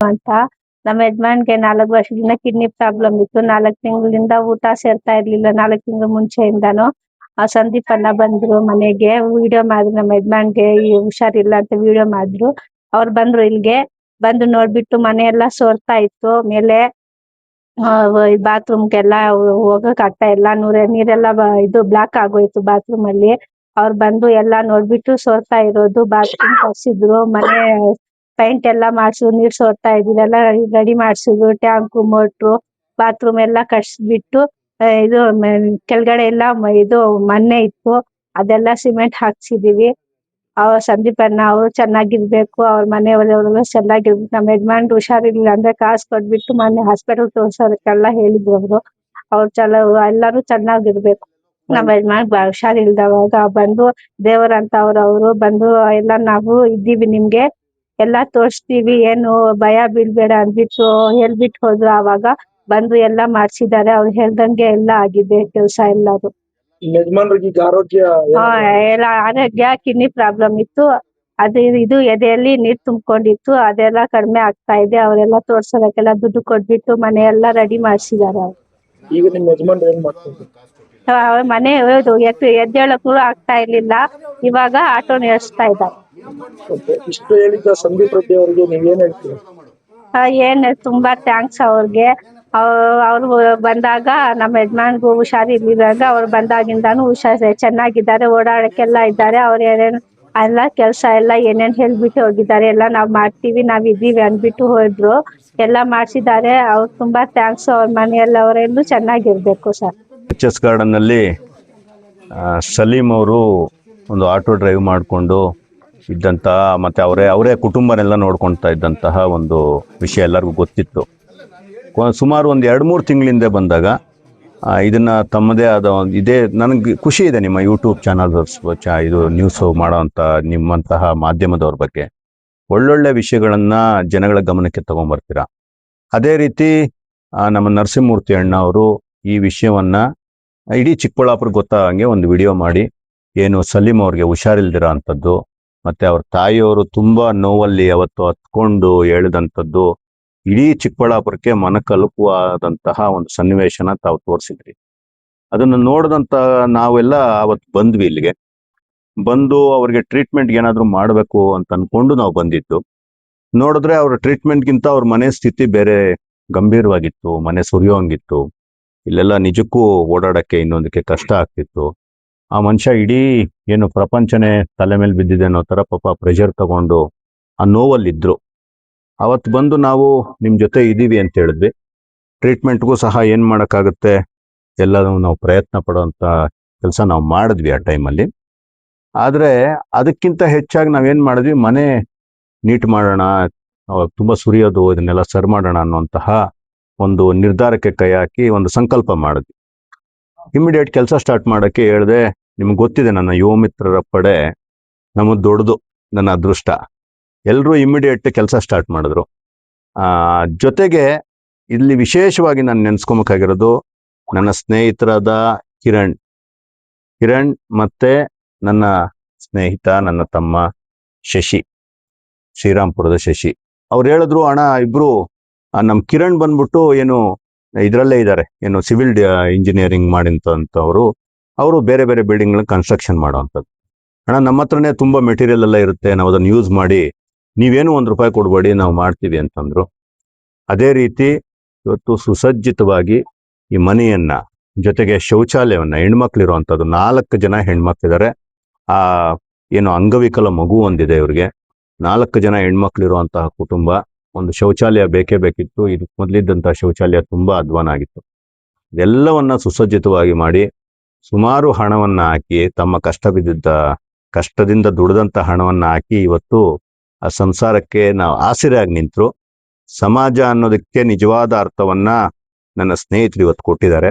ಅಂತ ನಮ್ಮ ಯಜಮಾನ್ಗೆ 4 ವರ್ಷದಿಂದ ಕಿಡ್ನಿ ಪ್ರಾಬ್ಲಮ್ ಇತ್ತು. 4 ತಿಂಗಳಿಂದ ಊಟ ಸೇರ್ತಾ ಇರ್ಲಿಲ್ಲ. 4 ತಿಂಗಳ ಮುಂಚೆಯಿಂದಾನು ಸಂದೀಪ್ ಅಣ್ಣ ಬಂದ್ರು ಮನೆಗೆ. ವಿಡಿಯೋ ಮಾಡಿದ್ರು ನಮ್ಮ ಯಜಮಾನ್ಗೆ ಹುಷಾರಿಲ್ಲ ಅಂತ ವಿಡಿಯೋ ಮಾಡಿದ್ರು. ಅವ್ರು ಬಂದ್ರು ಇಲ್ಲಿಗೆ. ಬಂದು ನೋಡ್ಬಿಟ್ಟು ಮನೆಯೆಲ್ಲ ಸೋರ್ತಾ ಇತ್ತು. ಮೇಲೆ ಬಾತ್ರೂಮ್ಗೆಲ್ಲ ಹೋಗಕ್ ಆಗ್ತಾ ಇಲ್ಲ. ನೀರೆಲ್ಲ ಇದು ಬ್ಲಾಕ್ ಆಗೋಯ್ತು ಬಾತ್ರೂಮ್ ಅಲ್ಲಿ. ಅವ್ರು ಬಂದು ಎಲ್ಲ ನೋಡ್ಬಿಟ್ಟು ಸೋರ್ತಾ ಇರೋದು. ಬಾತ್ರೂಮ್ ಕರ್ಸಿದ್ರು. ಮನೆ ಪೈಂಟ್ ಎಲ್ಲ ಮಾಡ್ಸಿದ್ರು. ನೀರ್ ಸೋರ್ತಾ ಇದ್ದಿದ್ದೆಲ್ಲ ರೆಡಿ ಮಾಡ್ಸಿದ್ರು. ಟ್ಯಾಂಕು ಮೋಟ್ರು ಬಾತ್ರೂಮ್ ಎಲ್ಲ ಕಟ್ಸ್ಬಿಟ್ಟು ಇದು ಕೆಳಗಡೆ ಎಲ್ಲ ಇದು ಮಣ್ಣೆ ಇತ್ತು. ಅದೆಲ್ಲ ಸಿಮೆಂಟ್ ಹಾಕ್ಸಿದೀವಿ. ಸಂದೀಪ್ ಅಣ್ಣ ಅವ್ರು ಚೆನ್ನಾಗಿರ್ಬೇಕು. ಅವ್ರ ಮನೆಯವ್ರೆಲ್ಲ ಚೆನ್ನಾಗಿರ್ಬೇಕು. ನಮ್ಮ ಯಜಮಾನ್ರು ಹುಷಾರಿರ್ಲಿಲ್ಲ ಅಂದ್ರೆ ಕಾಸು ಕೊಟ್ಬಿಟ್ಟು ಮೊನ್ನೆ ಹಾಸ್ಪಿಟಲ್ ತೋರ್ಸೋದಕ್ಕೆಲ್ಲ ಹೇಳಿದ್ರು ಅವ್ರು. ಎಲ್ಲರೂ ಚೆನ್ನಾಗಿರ್ಬೇಕು. ನಮ್ಮ ಯಜಮಾನ್ ಹುಷಾರಿಲ್ದವಾಗ ಬಂದು ದೇವರಂತ ಅವ್ರು ಬಂದು ಎಲ್ಲ ನಾವು ಇದ್ದೀವಿ, ನಿಮ್ಗೆ ಎಲ್ಲ ತೋರಿಸ್ತೀವಿ, ಏನು ಭಯ ಬೀಳ್ಬೇಡ ಅಂದ್ಬಿಟ್ಟು ಹೇಳ್ಬಿಟ್ಟು ಹೋದ್ರು. ಆವಾಗ ಬಂದು ಎಲ್ಲ ಮಾಡ್ಸಿದ್ದಾರೆ. ಅವ್ರು ಹೇಳ್ದಂಗೆ ಎಲ್ಲ ಆಗಿದೆ ಕೆಲ್ಸ ಎಲ್ಲದು. ಎಲ್ಲ ಆರೋಗ್ಯ ಕಿಡ್ನಿ ಪ್ರಾಬ್ಲಮ್ ಇತ್ತು. ಅದು ಇದು ಎದೆಯಲ್ಲಿ ನೀರ್ ತುಂಬಿಕೊಂಡಿತ್ತು. ಅದೆಲ್ಲ ಕಡಿಮೆ ಆಗ್ತಾ ಇದೆ. ಅವರೆಲ್ಲ ತೋರ್ಸೋದಕ್ಕೆಲ್ಲ ದುಡ್ಡು ಕೊಟ್ಬಿಟ್ಟು ಮನೆಯೆಲ್ಲ ರೆಡಿ ಮಾಡ್ಸಿದ್ದಾರೆ ಅವ್ರು. ಈಗ ನಿಮ್ಮ ಯಜಮಾನ್ ಏನ್ ಮಾಡ್ತಾರೆ? ಮನೆ ಎದ್ದೇಳಕ್ಕೂ ಆಗ್ತಾ ಇರ್ಲಿಲ್ಲ. ಇವಾಗ ಆಟೋ ನಡೆಸ್ತಾ ಇದ್ದಾರೆ. ಇಷ್ಟು ಹೇಳಿದ ಸಂದೀಪ್ ರೆಡ್ಡಿ ಅವರಿಗೆ ನೀವೇನ್ ಹೇಳ್ತೀರಿ? ಏನ್ ತುಂಬಾ ಥ್ಯಾಂಕ್ಸ್ ಅವ್ರಿಗೆ. ಅವ್ರು ಬಂದಾಗ ನಮ್ಮ ಯಜಮಾನ್ಗೂ ಹುಷಾರಿರ್ಲಿದಾಗ ಅವ್ರು ಬಂದಾಗಿಂದಾನು ಚೆನ್ನಾಗಿದ್ದಾರೆ. ಓಡಾಡಕ್ಕೆಲ್ಲ ಇದ್ದಾರೆ. ಅವ್ರ ಎಲ್ಲ ಕೆಲ್ಸ ಎಲ್ಲ ಏನೇನ್ ಹೇಳ್ಬಿಟ್ಟು ಹೋಗಿದ್ದಾರೆ. ಎಲ್ಲ ನಾವ್ ಮಾಡ್ತೀವಿ, ನಾವ್ ಇದೀವಿ ಅಂದ್ಬಿಟ್ಟು ಹೋದ್ರು. ಎಲ್ಲ ಮಾಡ್ಸಿದ್ದಾರೆ. ಅವ್ರು ತುಂಬಾ ಥ್ಯಾಂಕ್ಸ್. ಅವ್ರ ಮನೆಯಲ್ಲವರೆಲ್ಲೂ ಚೆನ್ನಾಗಿರ್ಬೇಕು ಸರ್. ಎಚ್ ಗಾರ್ಡನ್ ನಲ್ಲಿ ಸಲೀಂ ಅವರು ಒಂದು ಆಟೋ ಡ್ರೈವ್ ಮಾಡಿಕೊಂಡು ಇದ್ದಂತಹ ಮತ್ತೆ ಅವರೇ ಕುಟುಂಬನೆಲ್ಲ ನೋಡ್ಕೊಳ್ತಾ ಇದ್ದಂತಹ ಒಂದು ವಿಷಯ ಎಲ್ಲರಿಗೂ ಗೊತ್ತಿತ್ತು. ಸುಮಾರು ಒಂದು 2-3 ತಿಂಗಳಿಂದ ಬಂದಾಗ ಇದನ್ನ ತಮ್ಮದೇ ಆದ ಇದೇ ನನಗೆ ಖುಷಿ ಇದೆ. ನಿಮ್ಮ ಯೂಟ್ಯೂಬ್ ಚಾನಲ್ ಇದು ನ್ಯೂಸ್ ಮಾಡೋವಂಥ ನಿಮ್ಮಂತಹ ಮಾಧ್ಯಮದವ್ರ ಬಗ್ಗೆ ಒಳ್ಳೊಳ್ಳೆ ವಿಷಯಗಳನ್ನ ಜನಗಳ ಗಮನಕ್ಕೆ ತಗೊಂಡ್ಬರ್ತೀರಾ. ಅದೇ ರೀತಿ ನಮ್ಮ ನರಸಿಂಹಮೂರ್ತಿ ಅಣ್ಣ ಅವರು ಈ ವಿಷಯವನ್ನ ಇಡೀ ಚಿಕ್ಕಬಳ್ಳಾಪುರ ಗೊತ್ತಾಗಂಗೆ ಒಂದು ವಿಡಿಯೋ ಮಾಡಿ ಏನು ಸಲೀಂ ಅವ್ರಿಗೆ ಹುಷಾರಿಲ್ದಿರೋ ಅಂಥದ್ದು ಮತ್ತೆ ಅವ್ರ ತಾಯಿಯವರು ತುಂಬಾ ನೋವಲ್ಲಿ ಅವತ್ತು ಹತ್ಕೊಂಡು ಹೇಳಿದಂಥದ್ದು ಇಡೀ ಚಿಕ್ಕಬಳ್ಳಾಪುರಕ್ಕೆ ಮನಕಲುಕುವಾದಂತಹ ಒಂದು ಸನ್ನಿವೇಶನ ತಾವು ತೋರಿಸಿದ್ರಿ. ಅದನ್ನು ನೋಡಿದಂತ ನಾವೆಲ್ಲ ಅವತ್ತು ಬಂದ್ವಿ. ಇಲ್ಲಿಗೆ ಬಂದು ಅವ್ರಿಗೆ ಟ್ರೀಟ್ಮೆಂಟ್ ಏನಾದ್ರು ಮಾಡಬೇಕು ಅಂತ ಅನ್ಕೊಂಡು ನಾವು ಬಂದಿದ್ದು. ನೋಡಿದ್ರೆ ಅವ್ರ ಟ್ರೀಟ್ಮೆಂಟ್ಗಿಂತ ಅವ್ರ ಮನೆ ಸ್ಥಿತಿ ಬೇರೆ ಗಂಭೀರವಾಗಿತ್ತು. ಮನೆ ಸುರಿಯೋಂಗಿತ್ತು. ಇಲ್ಲೆಲ್ಲ ನಿಜಕ್ಕೂ ಓಡಾಡಕ್ಕೆ ಇನ್ನೊಂದಕ್ಕೆ ಕಷ್ಟ ಆಗ್ತಿತ್ತು. ಆ ಮನುಷ್ಯ ಇಡೀ ಏನು ಪ್ರಪಂಚನೇ ತಲೆ ಮೇಲೆ ಬಿದ್ದಿದೆ ಅನ್ನೋ ತರ ಪಾಪ ಪ್ರೆಷರ್ ತಗೊಂಡು ಆ ನೋವಲ್ಲಿದ್ರು. ಅವತ್ತು ಬಂದು ನಾವು ನಿಮ್ ಜೊತೆ ಇದೀವಿ ಅಂತ ಹೇಳಿದ್ವಿ. ಟ್ರೀಟ್ಮೆಂಟ್ಗೂ ಸಹ ಏನ್ ಮಾಡಕ್ಕಾಗುತ್ತೆ ಎಲ್ಲರೂ ನಾವು ಪ್ರಯತ್ನ ಪಡುವಂತ ಕೆಲಸ ನಾವು ಮಾಡಿದ್ವಿ ಆ ಟೈಮಲ್ಲಿ. ಆದ್ರೆ ಅದಕ್ಕಿಂತ ಹೆಚ್ಚಾಗಿ ನಾವೇನ್ ಮಾಡಿದ್ವಿ, ಮನೆ ನೀಟ್ ಮಾಡೋಣ, ತುಂಬಾ ಸುರಿಯೋದು, ಇದನ್ನೆಲ್ಲ ಸರಿ ಮಾಡೋಣ ಅನ್ನುವಂತಹ ಒಂದು ನಿರ್ಧಾರಕ್ಕೆ ಕೈ ಹಾಕಿ ಒಂದು ಸಂಕಲ್ಪ ಮಾಡಿದ್ವಿ. ಇಮಿಡಿಯೇಟ್ ಕೆಲಸ ಸ್ಟಾರ್ಟ್ ಮಾಡಕ್ಕೆ ಹೇಳಿದೆ. ನಿಮ್ಗೆ ಗೊತ್ತಿದೆ ನನ್ನ ಯುವ ಮಿತ್ರರ ಪಡೆ ನಮ್ಮದು ದೊಡ್ಡದು, ನನ್ನ ಅದೃಷ್ಟ. ಎಲ್ಲರೂ ಇಮಿಡಿಯೇಟ್ ಕೆಲಸ ಸ್ಟಾರ್ಟ್ ಮಾಡಿದ್ರು. ಜೊತೆಗೆ ಇಲ್ಲಿ ವಿಶೇಷವಾಗಿ ನಾನು ನೆನ್ಸ್ಕೊಬೇಕಾಗಿರೋದು ನನ್ನ ಸ್ನೇಹಿತರಾದ ಕಿರಣ್ ಮತ್ತೆ ನನ್ನ ಸ್ನೇಹಿತ ನನ್ನ ತಮ್ಮ ಶಶಿ, ಶ್ರೀರಾಮ್ಪುರದ ಶಶಿ. ಅವ್ರು ಹೇಳಿದ್ರು, ಅಣ್ಣ ಇಬ್ರು ನಮ್ ಕಿರಣ್ ಬಂದ್ಬಿಟ್ಟು ಏನು ಇದ್ರಲ್ಲೇ ಇದ್ದಾರೆ, ಏನು ಸಿವಿಲ್ ಇಂಜಿನಿಯರಿಂಗ್ ಮಾಡಿಂತವ್ರು. ಅವರು ಬೇರೆ ಬೇರೆ ಬಿಲ್ಡಿಂಗ್ ಕನ್ಸ್ಟ್ರಕ್ಷನ್ ಮಾಡೋವಂಥದ್ದು. ಅಣ್ಣ ನಮ್ಮ ಹತ್ರನೇ ತುಂಬಾ ಮೆಟೀರಿಯಲ್ ಎಲ್ಲ ಇರುತ್ತೆ, ನಾವು ಅದನ್ನು ಯೂಸ್ ಮಾಡಿ, ನೀವೇನು ₹1 ಕೊಡ್ಬೇಡಿ, ನಾವು ಮಾಡ್ತೀವಿ ಅಂತಂದ್ರು. ಅದೇ ರೀತಿ ಇವತ್ತು ಸುಸಜ್ಜಿತವಾಗಿ ಈ ಮನೆಯನ್ನ ಜೊತೆಗೆ ಶೌಚಾಲಯವನ್ನ, ಹೆಣ್ಮಕ್ಳು ಇರುವಂಥದ್ದು 4 ಜನ ಹೆಣ್ಮಕ್ಳಿದ್ದಾರೆ. ಏನು ಅಂಗವಿಕಲ ಮಗು ಒಂದಿದೆ ಇವ್ರಿಗೆ. 4 ಜನ ಹೆಣ್ಮಕ್ಳು ಇರುವಂತಹ ಕುಟುಂಬ. ಒಂದು ಶೌಚಾಲಯ ಬೇಕೇ ಬೇಕಿತ್ತು. ಇದು ಮೊದಲಿದ್ದಂತಹ ಶೌಚಾಲಯ ತುಂಬಾ ಅಧ್ವಾನ ಆಗಿತ್ತು. ಇದೆಲ್ಲವನ್ನ ಸುಸಜ್ಜಿತವಾಗಿ ಮಾಡಿ ಸುಮಾರು ಹಣವನ್ನ ಹಾಕಿ, ತಮ್ಮ ಕಷ್ಟದಿಂದ ದುಡಿದಂತ ಹಣವನ್ನ ಹಾಕಿ ಇವತ್ತು ಆ ಸಂಸಾರಕ್ಕೆ ನಾವು ಆಸರೆಯಾಗಿ ನಿಂತರು. ಸಮಾಜ ಅನ್ನೋದಕ್ಕೆ ನಿಜವಾದ ಅರ್ಥವನ್ನ ನನ್ನ ಸ್ನೇಹಿತರು ಇವತ್ತು ಕೊಟ್ಟಿದ್ದಾರೆ.